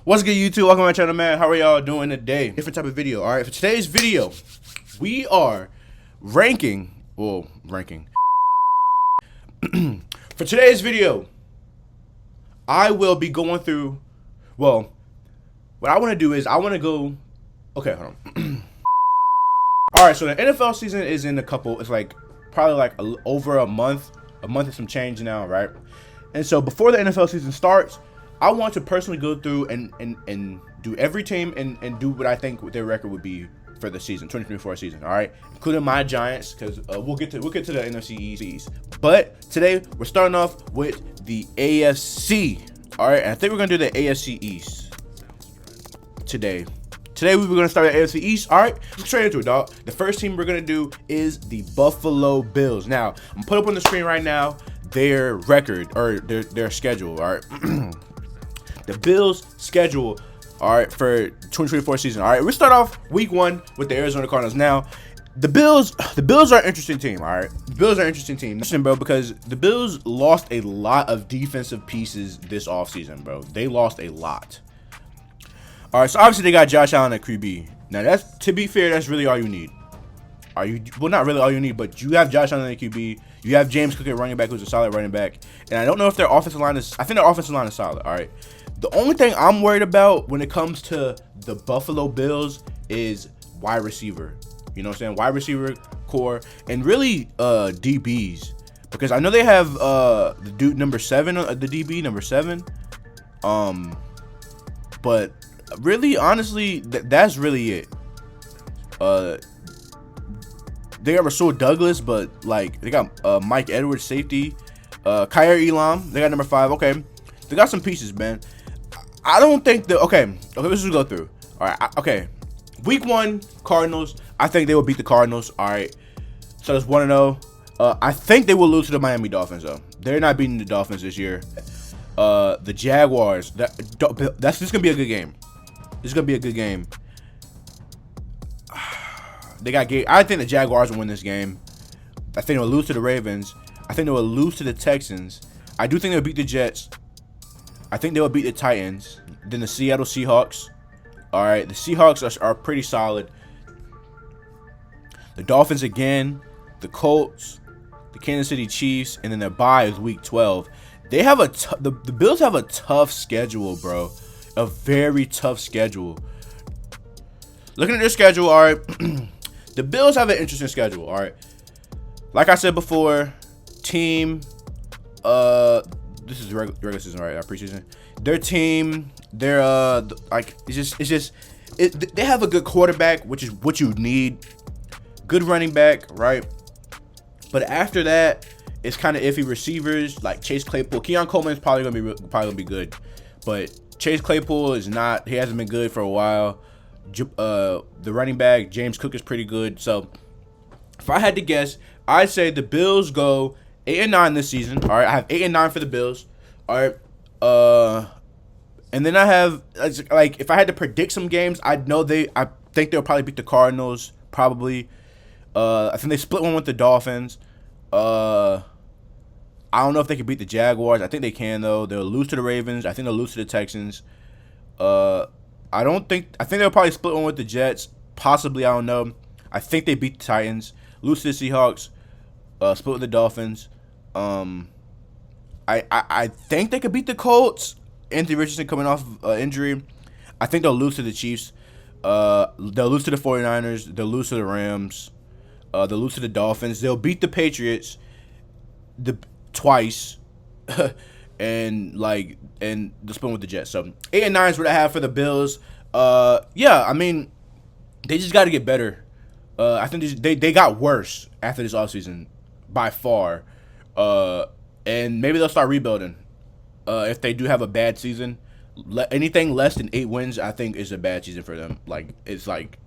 What's good, YouTube? Welcome to my channel, man. How are y'all doing today? Different type of video. All right, for today's video, we are ranking. For today's video, I will be going through. Well, what I want to do is I want to go. Okay, hold on. All right, so the NFL season is in a couple. It's like probably like over a month and some change now, right? And so before the NFL season starts, I want to personally go through and do every team and do what I think their record would be for the season, 2024 season. All right, including my Giants, because we'll get to the NFC East. But today we're starting off with the AFC. All right, and I think we're gonna do the AFC East today. Today we were gonna start at AFC East. All right, let's get straight into it, dog. The first team we're gonna do is the Buffalo Bills. Now I'm put up on the screen right now their record or their schedule. All right. The Bills' schedule, all right, for 2024 season. All right, we start off week 1 with the Arizona Cardinals. Now, the Bills are an interesting team. All right, the Bills are an interesting team, bro, because the Bills lost a lot of defensive pieces this offseason, bro. They lost a lot. All right, so obviously they got Josh Allen at QB. Now, that's, to be fair, that's really all you need. Well, not really all you need, but you have Josh Allen at QB. You have James Cook at running back, who's a solid running back. And I don't know if their offensive line is. I think their offensive line is solid. All right. The only thing I'm worried about when it comes to the Buffalo Bills is wide receiver. You know what I'm saying? Wide receiver core and really DBs, because I know they have the dude number 7, the DB number 7. But really, honestly, that's really it. They got Rasul Douglas, but like they got Mike Edwards, safety, Kyer Elam. They got number 5. Okay, they got some pieces, man. I don't think that. Okay, let's just go through. All right, okay. Week 1, Cardinals. I think they will beat the Cardinals. All right, so that's 1-0. I think they will lose to the Miami Dolphins, though. They're not beating the Dolphins this year. The Jaguars. This is gonna be a good game. This is gonna be a good game. I think the Jaguars will win this game. I think they'll lose to the Ravens. I think they will lose to the Texans. I do think they'll beat the Jets. I think they will beat the Titans. Then the Seattle Seahawks. All right, the Seahawks are pretty solid. The Dolphins again. The Colts. The Kansas City Chiefs. And then their bye is week 12. They have the Bills have a tough schedule, bro. A very tough schedule. Looking at their schedule, all right. The Bills have an interesting schedule, all right. Like I said before, team, this is regular season, right? Preseason. Their team, they're like they have a good quarterback, which is what you need. Good running back, right? But after that, it's kind of iffy receivers like Chase Claypool. Keon Coleman is probably gonna be good, but Chase Claypool is not. He hasn't been good for a while. The running back James Cook is pretty good. So if I had to guess, I'd say the Bills go 8-9 this season. All right, I have 8-9 for the Bills. All right, and then I have like if I had to predict some games, I think they'll probably beat the Cardinals. Probably. I think they split one with the Dolphins. I don't know if they can beat the Jaguars. I think they can though. They'll lose to the Ravens. I think they'll lose to the Texans. I think they'll probably split one with the Jets. Possibly, I don't know. I think they beat the Titans. Lose to the Seahawks. Split with the Dolphins. I think they could beat the Colts. Anthony Richardson coming off injury. I think they'll lose to the Chiefs. They'll lose to the 49ers. They'll lose to the Rams. They'll lose to the Dolphins. They'll beat the Patriots twice. And the split with the Jets. So 8-9 is what I have for the Bills. Yeah, I mean, they just got to get better. I think they got worse after this offseason by far. And maybe they'll start rebuilding. If they do have a bad season, anything less than 8 wins, I think is a bad season for them. Like it's like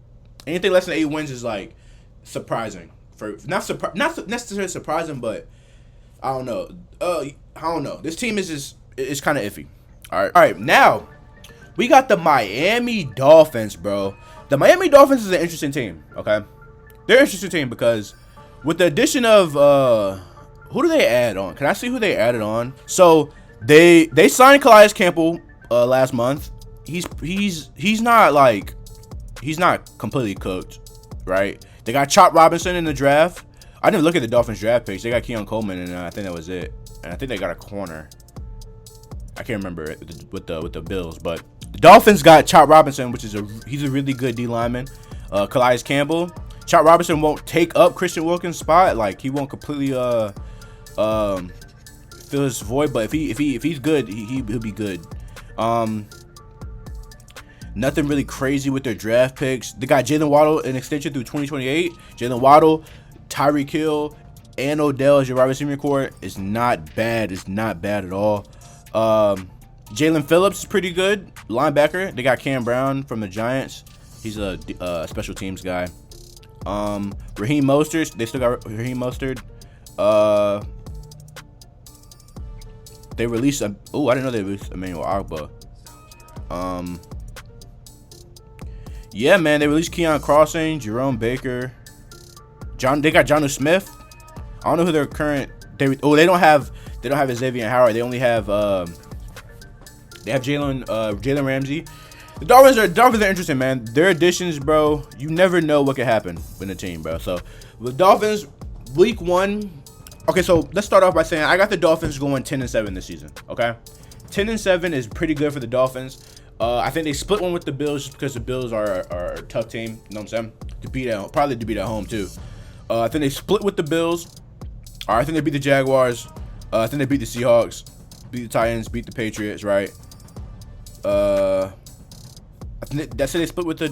anything less than 8 wins is like surprising for not necessarily surprising, but I don't know. I don't know. This team is kind of iffy. All right. Now we got the Miami Dolphins, bro. The Miami Dolphins is an interesting team. Okay, they're an interesting team because with the addition of who do they add on? Can I see who they added on? So they signed Calais Campbell last month. he's not like he's not completely cooked, right? They got Chop Robinson in the draft. I didn't look at the Dolphins draft page. They got Keon Coleman, and I think that was it. And I think they got a corner. I can't remember it with the Bills, but the Dolphins got Chop Robinson, which is he's a really good D lineman. Calais Campbell. Chop Robinson won't take up Christian Wilkins' spot. Like, he won't completely fill his void, but if he's good, he'll be good. Nothing really crazy with their draft picks. They got Jalen Waddle an extension through 2028. Jalen Waddle, Tyreek Hill, and Odell as your wide receiver core is not bad. It's not bad at all. Jalen Phillips is pretty good, linebacker. They got Cam Brown from the Giants. He's a special teams guy. Raheem Mostert. They still got Raheem Mostert. They released I didn't know they released Emmanuel Agba. Yeah, man, they released Keon Crossing, Jerome Baker, They got Jonnu Smith. I don't know who their current. They don't have Xavier Howard. They only have Jalen Ramsey. The Dolphins are interesting, man. Their additions, bro. You never know what could happen in the team, bro. So the Dolphins, week 1. Okay, so let's start off by saying I got the Dolphins going 10-7 this season. Okay, 10-7 is pretty good for the Dolphins. I think they split one with the Bills just because the Bills are a tough team. You know what I'm saying? Probably to beat at home too. I think they split with the Bills. I think they beat the Jaguars. I think they beat the Seahawks, beat the Titans, beat the Patriots, right? I think that's it. They split with the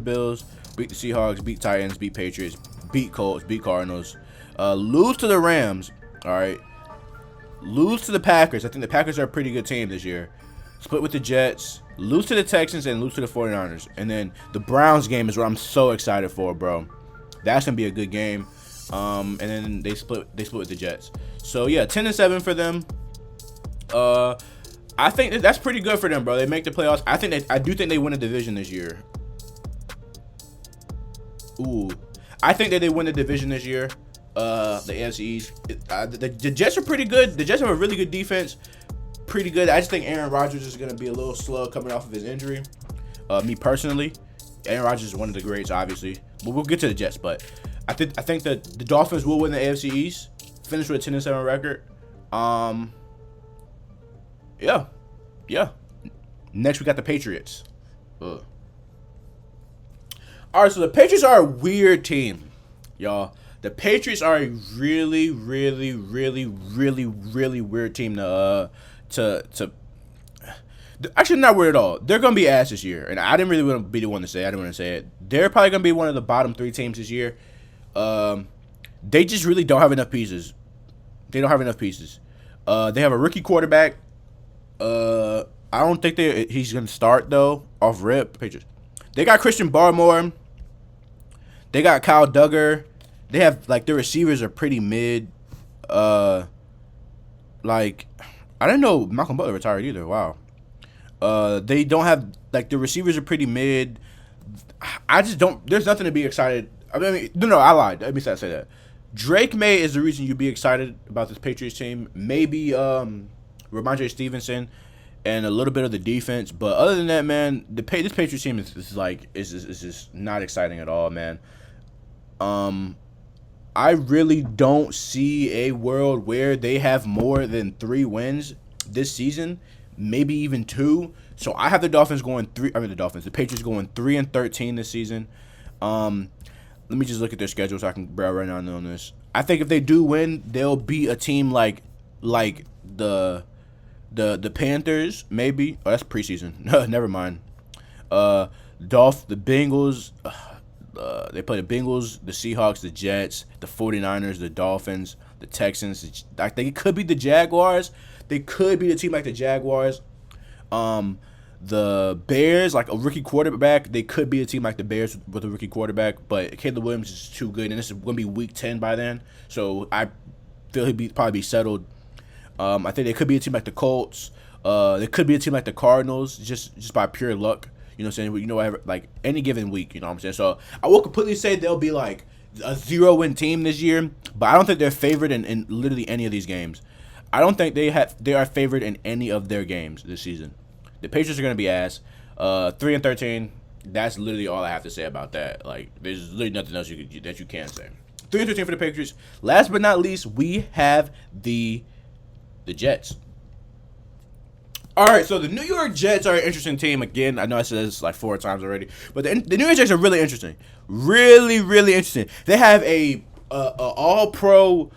Bills, beat the Seahawks, beat Titans, beat Patriots, beat Colts, beat Cardinals. Lose to the Rams. All right. Lose to the Packers. I think the Packers are a pretty good team this year. Split with the Jets, lose to the Texans, and lose to the 49ers. And then the Browns game is what I'm so excited for, bro. That's gonna be a good game. And then they split with the Jets. So yeah, 10-7 for them. I think that's pretty good for them, bro. They make the playoffs. I do think they win a division this year. I think that they win the division this year. The AFC East. The Jets are pretty good. The Jets have a really good defense. Pretty good. I just think Aaron Rodgers is going to be a little slow coming off of his injury. Me personally, Aaron Rodgers is one of the greats, obviously. But we'll get to the Jets. But I think that the Dolphins will win the AFC East. Finish with a 10-7 record. Yeah. Next, we got the Patriots. All right, so the Patriots are a weird team, y'all. The Patriots are a really, really, really, really, really weird team to actually not weird at all. They're gonna be ass this year, and I didn't really want to be the one to say it. I didn't want to say it. They're probably gonna be one of the bottom 3 teams this year. They just really don't have enough pieces. They don't have enough pieces. They have a rookie quarterback. I don't think he's gonna start though. Off rip, Patriots. They got Christian Barmore. They got Kyle Duggar. They have their receivers are pretty mid. I didn't know Malcolm Butler retired either. Wow. They don't have the receivers are pretty mid. I just don't. There's nothing to be excited. I lied. Let me say that. Drake May is the reason you'd be excited about this Patriots team. Maybe Ramondre Stevenson and a little bit of the defense, but other than that, man, this Patriots team is just not exciting at all, man. I really don't see a world where they have more than 3 wins this season, maybe even 2. So I have the Patriots going 3-13 this season. Let me just look at their schedule so I can browse right now on this. I think if they do win, they'll be a team like the Panthers, maybe. Oh, that's preseason. Never mind. The Bengals. They play the Bengals, the Seahawks, the Jets, the 49ers, the Dolphins, the Texans. They could be the Jaguars. They could be the team like the Jaguars. The Bears, like a rookie quarterback. They could be a team like the Bears with a rookie quarterback. But Caleb Williams is too good, and this is going to be week 10 by then. So I feel he'd probably be settled. I think they could be a team like the Colts. They could be a team like the Cardinals, just by pure luck. You know what I'm saying? Like any given week, you know what I'm saying? So I will completely say they'll be like a 0-win team this year, but I don't think they're favored in literally any of these games. I don't think they are favored in any of their games this season. The Patriots are gonna be ass. 3-13. That's literally all I have to say about that. Like, there's literally nothing else that you can say. 3-13 for the Patriots. Last but not least, we have the Jets. All right, so the New York Jets are an interesting team. Again, I know I said this like 4 times already, but the New York Jets are really interesting. Really, really interesting. They have a all-pro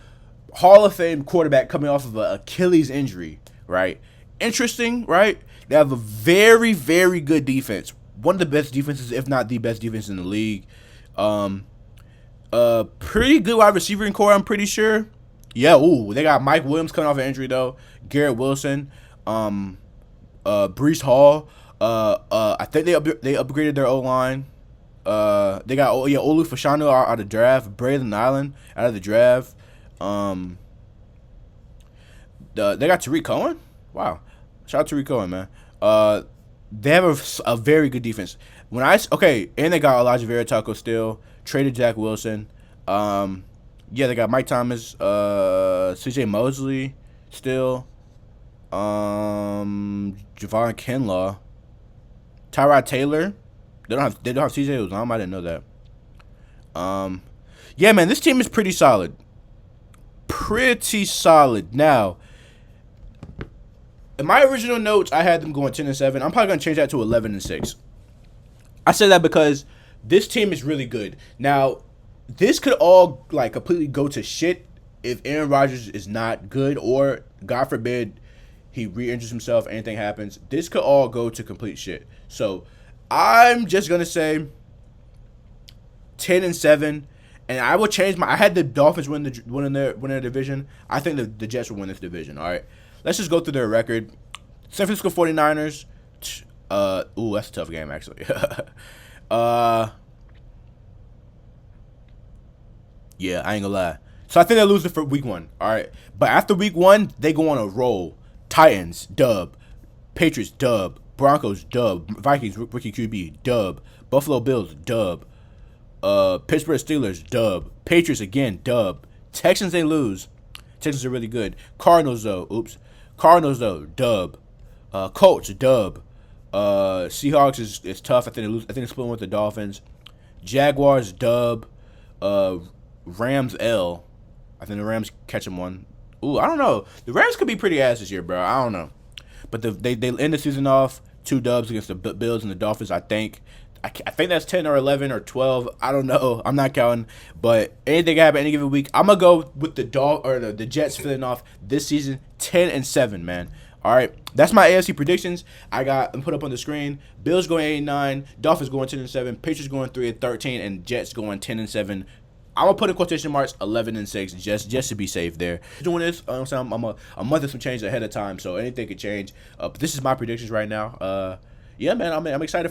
Hall of Fame quarterback coming off of an Achilles injury, right? Interesting, right? They have a very, very good defense. One of the best defenses, if not the best defense in the league. Pretty good wide receiving core, I'm pretty sure. Yeah, they got Mike Williams coming off an injury though. Garrett Wilson, Breece Hall. I think they upgraded their O line. They got Olu Fashanu out of the draft. Braylon Allen out of the draft. They got Tariq Cohen. Wow, shout out to Tariq Cohen, man. They have a very good defense. And they got Elijah Vera Taco still. Traded Jack Wilson. They got Mike Thomas, C.J. Mosley still. Javon Kinlaw, Tyrod Taylor. They don't have C.J. Uzomah. I didn't know that. Yeah, man, this team is pretty solid. Pretty solid. Now, in my original notes, I had them going 10-7. I'm probably gonna change that to 11-6. I said that because this team is really good. Now, this could all like completely go to shit if Aaron Rodgers is not good, or God forbid he re-injures himself, anything happens. This could all go to complete shit. So I'm just gonna say 10-7, and I will change my. I had the Dolphins win their division. I think the Jets will win this division. All right, let's just go through their record. San Francisco 49ers. That's a tough game actually. Yeah, I ain't gonna lie. So I think they'll lose it for week 1. All right, but after week 1, they go on a roll. Titans dub, Patriots dub, Broncos dub, Vikings rookie QB dub, Buffalo Bills dub, Pittsburgh Steelers dub, Patriots again dub, Texans they lose. Texans are really good. Cardinals though, dub, Colts dub, Seahawks is tough. I think they lose. I think they're splitting with the Dolphins. Jaguars dub, Rams L. I think the Rams catch them one. I don't know. The Rams could be pretty ass this year, bro. I don't know. But they end the season off 2 dubs against the Bills and the Dolphins, I think. I think that's 10 or 11 or 12. I don't know. I'm not counting. But anything can happen any given week. I'm going to go with the Jets filling off this season 10-7, man. All right. That's my AFC predictions. I'm put up on the screen. Bills going 8-9. Dolphins going 10-7. Patriots going 3-13. And Jets going 10-7. I'm gonna put in quotation marks 11-6 just to be safe there. Doing this, I'm a month and some change ahead of time, so anything could change. But this is my predictions right now. Yeah, man, I'm excited for